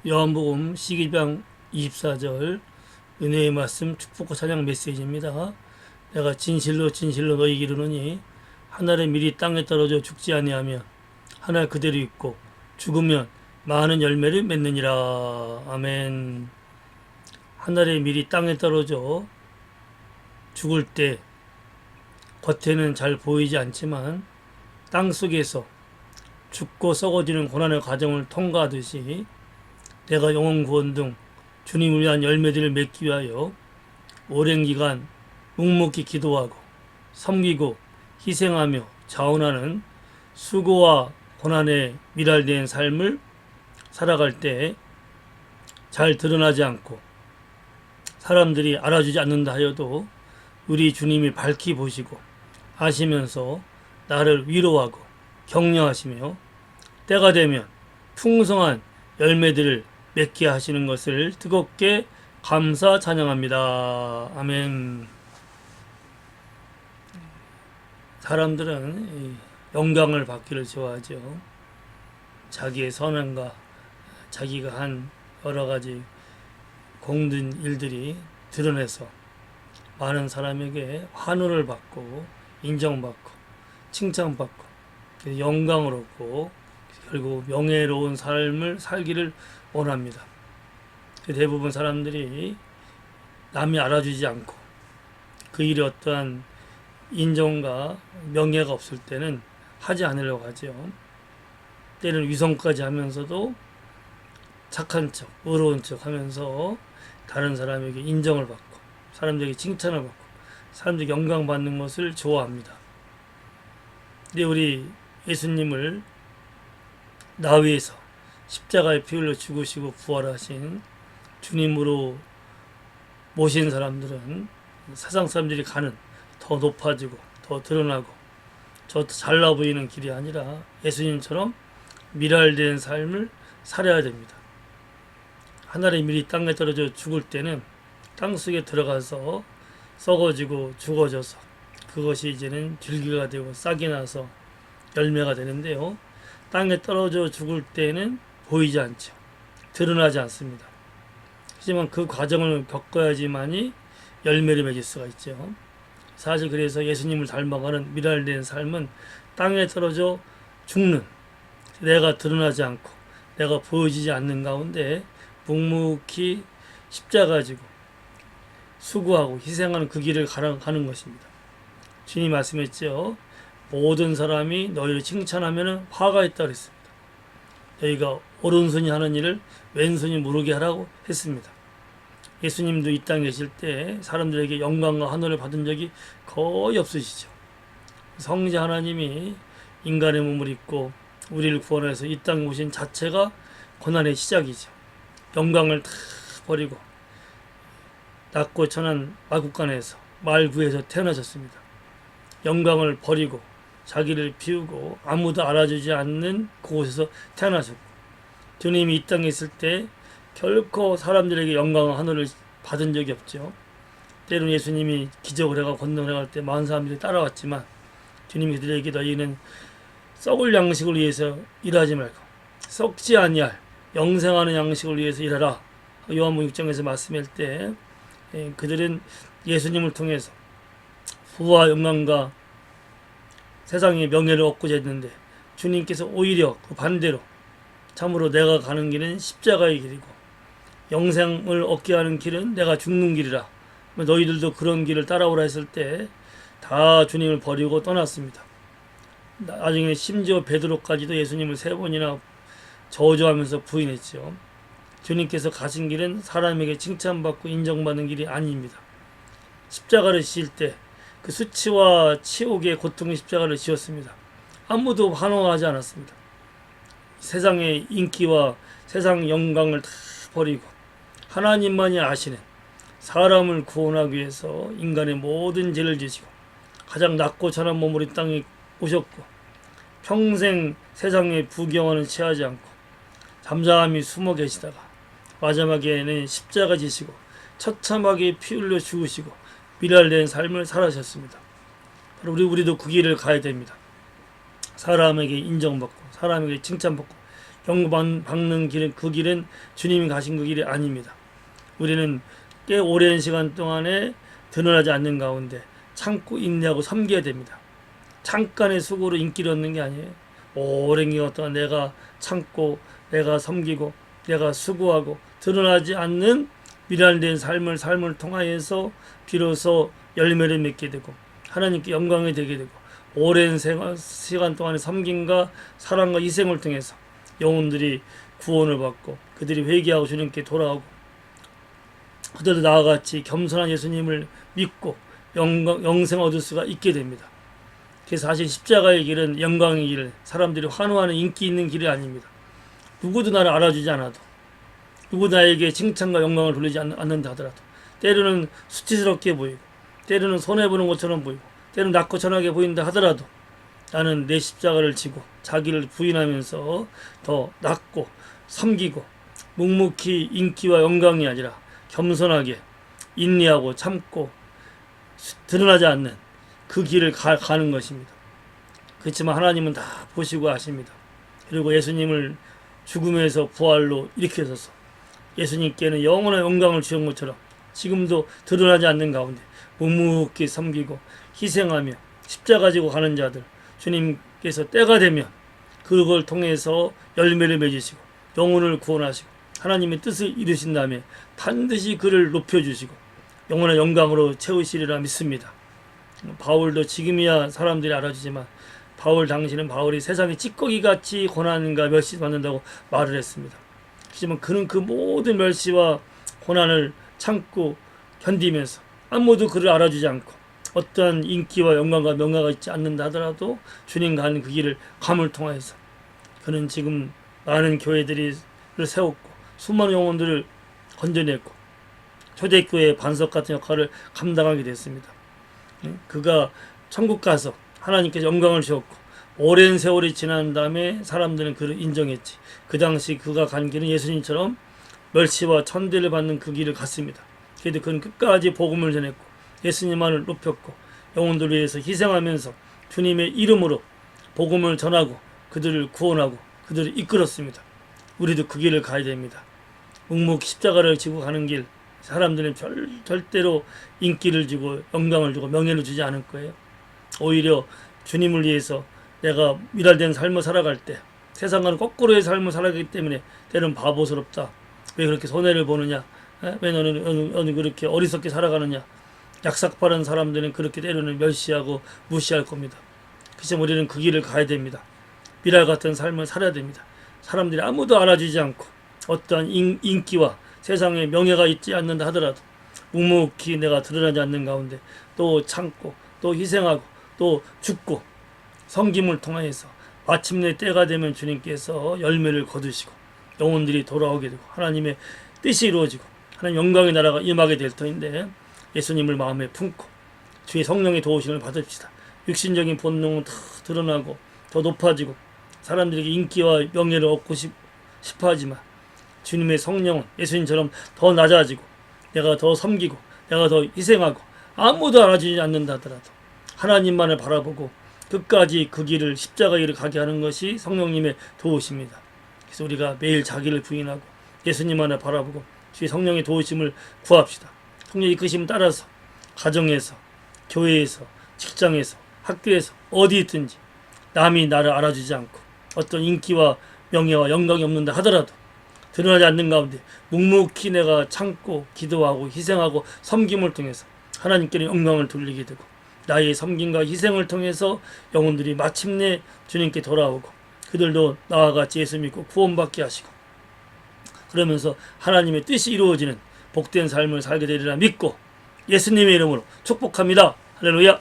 요한복음 12장 24절 은혜의 말씀 축복과 찬양 메시지입니다. 내가 진실로 진실로 너희에게 이르노니 하늘의 밀이 땅에 떨어져 죽지 아니하며 하늘 그대로 있고 죽으면 많은 열매를 맺느니라. 아멘. 하늘의 밀이 땅에 떨어져 죽을 때 겉에는 잘 보이지 않지만 땅 속에서 죽고 썩어지는 고난의 과정을 통과하듯이 내가 영혼 구원 등 주님을 위한 열매들을 맺기 위하여 오랜 기간 묵묵히 기도하고 섬기고 희생하며 자원하는 수고와 고난에 미랄된 삶을 살아갈 때 잘 드러나지 않고 사람들이 알아주지 않는다 하여도 우리 주님이 밝히 보시고 아시면서 나를 위로하고 격려하시며 때가 되면 풍성한 열매들을 맺게 하시는 것을 뜨겁게 감사 찬양합니다. 아멘. 사람들은 영광을 받기를 좋아하죠. 자기의 선행과 자기가 한 여러 가지 공든 일들이 드러내서 많은 사람에게 환호를 받고 인정받고 칭찬받고 영광을 얻고 결국 명예로운 삶을 살기를 원합니다. 대부분 사람들이 남이 알아주지 않고 그 일에 어떠한 인정과 명예가 없을 때는 하지 않으려고 하죠. 때는 위선까지 하면서도 착한 척, 의로운 척 하면서 다른 사람에게 인정을 받고 사람들에게 칭찬을 받고 사람들에게 영광 받는 것을 좋아합니다. 근데 우리 예수님을 나 위해서 십자가에 피 흘려 죽으시고 부활하신 주님으로 모신 사람들은 세상 사람들이 가는 더 높아지고 더 드러나고 더 잘나 보이는 길이 아니라 예수님처럼 미랄된 삶을 살아야 됩니다. 하늘의 밀이 땅에 떨어져 죽을 때는 땅속에 들어가서 썩어지고 죽어져서 그것이 이제는 들기가 되고 싹이 나서 열매가 되는데요. 땅에 떨어져 죽을 때는 보이지 않죠. 드러나지 않습니다. 하지만 그 과정을 겪어야지만이 열매를 맺을 수가 있죠. 사실 그래서 예수님을 닮아가는 미랄된 삶은 땅에 떨어져 죽는 내가 드러나지 않고 내가 보여지지 않는 가운데 묵묵히 십자가 지고 수고하고 희생하는 그 길을 가는 것입니다. 주님 말씀했죠. 모든 사람이 너희를 칭찬하면 화가 있다 그랬습니다. 너희가 오른손이 하는 일을 왼손이 모르게 하라고 했습니다. 예수님도 이 땅에 계실 때 사람들에게 영광과 환호를 받은 적이 거의 없으시죠. 성자 하나님이 인간의 몸을 입고 우리를 구원해서 이 땅에 오신 자체가 고난의 시작이죠. 영광을 다 버리고 낮고 천한 마국간에서 말구에서 태어나셨습니다. 영광을 버리고 자기를 비우고 아무도 알아주지 않는 그곳에서 태어나셨고 주님이 이 땅에 있을 때 결코 사람들에게 영광과 환호를 받은 적이 없죠. 때로는 예수님이 기적을 해가 건너를 갈 때 많은 사람들이 따라왔지만 주님이 그들에게 너희는 썩을 양식을 위해서 일하지 말고 썩지 아니할 영생하는 양식을 위해서 일하라. 요한복음 6장에서 말씀할 때 그들은 예수님을 통해서 부와 영광과 세상의 명예를 얻고자 했는데 주님께서 오히려 그 반대로 참으로 내가 가는 길은 십자가의 길이고 영생을 얻게 하는 길은 내가 죽는 길이라. 너희들도 그런 길을 따라오라 했을 때 다 주님을 버리고 떠났습니다. 나중에 심지어 베드로까지도 예수님을 3번이나 저주하면서 부인했죠. 주님께서 가신 길은 사람에게 칭찬받고 인정받는 길이 아닙니다. 십자가를 지실 때 그 수치와 치욕의 고통의 십자가를 지었습니다. 아무도 환호하지 않았습니다. 세상의 인기와 세상 영광을 다 버리고 하나님만이 아시는 사람을 구원하기 위해서 인간의 모든 죄를 지시고 가장 낮고 천한 몸으로 이 땅에 오셨고 평생 세상의 부경화는 취하지 않고 잠잠히 숨어 계시다가 마지막에는 십자가 지시고 처참하게 피 흘려 죽으시고 미랄된 삶을 살아셨습니다. 우리도 그 길을 가야 됩니다. 사람에게 인정받고 사람에게 칭찬받고 영광받는 길은 그 길은 주님이 가신 그 길이 아닙니다. 우리는 꽤 오랜 시간 동안에 드러나지 않는 가운데 참고 인내하고 섬겨야 됩니다. 잠깐의 수고로 인기를 얻는 게 아니에요. 오랜 기간 동안 내가 참고 내가 섬기고 내가 수고하고 드러나지 않는 미련된 삶을 통하여서 비로소 열매를 맺게 되고 하나님께 영광이 되게 되고 오랜 시간 동안의 섬김과 사랑과 희생을 통해서 영혼들이 구원을 받고 그들이 회개하고 주님께 돌아오고 그들도 나와 같이 겸손한 예수님을 믿고 영생 얻을 수가 있게 됩니다. 그래서 사실 십자가의 길은 영광의 길, 사람들이 환호하는 인기 있는 길이 아닙니다. 누구도 나를 알아주지 않아도, 누구 나에게 칭찬과 영광을 돌리지 않는다 하더라도, 때로는 수치스럽게 보이고, 때로는 손해보는 것처럼 보이고, 때로는 낮고 천하게 보인다 하더라도 나는 내 십자가를 지고 자기를 부인하면서 더 낮고 섬기고 묵묵히 인기와 영광이 아니라 겸손하게 인내하고 참고 드러나지 않는 그 길을 가는 것입니다. 그렇지만 하나님은 다 보시고 아십니다. 그리고 예수님을 죽음에서 부활로 일으켜서서 예수님께는 영원한 영광을 주신 것처럼 지금도 드러나지 않는 가운데 묵묵히 섬기고 희생하며 십자가 지고 가는 자들 주님께서 때가 되면 그걸 통해서 열매를 맺으시고 영혼을 구원하시고 하나님의 뜻을 이루신 다음에 반드시 그를 높여주시고 영원한 영광으로 채우시리라 믿습니다. 바울도 지금이야 사람들이 알아주지만 바울 당시는 바울이 세상에 찌꺼기같이 고난과 멸시 받는다고 말을 했습니다. 하지만 그는 그 모든 멸시와 고난을 참고 견디면서 아무도 그를 알아주지 않고 어떠한 인기와 영광과 명예가 있지 않는다 하더라도 주님과 하는 그 길을 감을 통하여서 그는 지금 많은 교회들을 세웠고 수많은 영혼들을 건져냈고 초대교회의 반석 같은 역할을 감당하게 됐습니다. 그가 천국 가서 하나님께서 영광을 주었고 오랜 세월이 지난 다음에 사람들은 그를 인정했지. 그 당시 그가 간 길은 예수님처럼 멸시와 천대를 받는 그 길을 갔습니다. 그래도 그는 끝까지 복음을 전했고 예수님만을 높였고 영혼들을 위해서 희생하면서 주님의 이름으로 복음을 전하고 그들을 구원하고 그들을 이끌었습니다. 우리도 그 길을 가야 됩니다. 묵묵히 십자가를 지고 가는 길, 사람들은 절대로 인기를 주고 영광을 주고 명예를 주지 않을 거예요. 오히려 주님을 위해서 내가 미랄된 삶을 살아갈 때 세상과는 거꾸로의 삶을 살아가기 때문에 때로는 바보스럽다. 왜 그렇게 손해를 보느냐? 왜 너는 그렇게 어리석게 살아가느냐? 약삭빠른 사람들은 그렇게 때로는 멸시하고 무시할 겁니다. 그래서 우리는 그 길을 가야 됩니다. 미랄 같은 삶을 살아야 됩니다. 사람들이 아무도 알아주지 않고 어떠한 인기와 세상에 명예가 있지 않는다 하더라도 묵묵히 내가 드러나지 않는 가운데 또 참고 또 희생하고 또 죽고 섬김을 통하여서 마침내 때가 되면 주님께서 열매를 거두시고 영혼들이 돌아오게 되고 하나님의 뜻이 이루어지고 하나님 영광의 나라가 임하게 될 터인데 예수님을 마음에 품고 주의 성령의 도우심을 받읍시다. 육신적인 본능은 다 드러나고 더 높아지고 사람들에게 인기와 명예를 얻고 싶어 하지만 주님의 성령은 예수님처럼 더 낮아지고 내가 더 섬기고 내가 더 희생하고 아무도 알아주지 않는다 하더라도 하나님만을 바라보고 끝까지 그 길을 십자가 길을 가게 하는 것이 성령님의 도우심입니다. 그래서 우리가 매일 자기를 부인하고 예수님만을 바라보고 주의 성령의 도우심을 구합시다. 성령의 이끄심을 따라서 가정에서 교회에서 직장에서 학교에서 어디 있든지 남이 나를 알아주지 않고 어떤 인기와 명예와 영광이 없는다 하더라도 드러나지 않는 가운데 묵묵히 내가 참고 기도하고 희생하고 섬김을 통해서 하나님께는 영광을 돌리게 되고 나의 섬김과 희생을 통해서 영혼들이 마침내 주님께 돌아오고 그들도 나와 같이 예수 믿고 구원받게 하시고 그러면서 하나님의 뜻이 이루어지는 복된 삶을 살게 되리라 믿고 예수님의 이름으로 축복합니다. 할렐루야.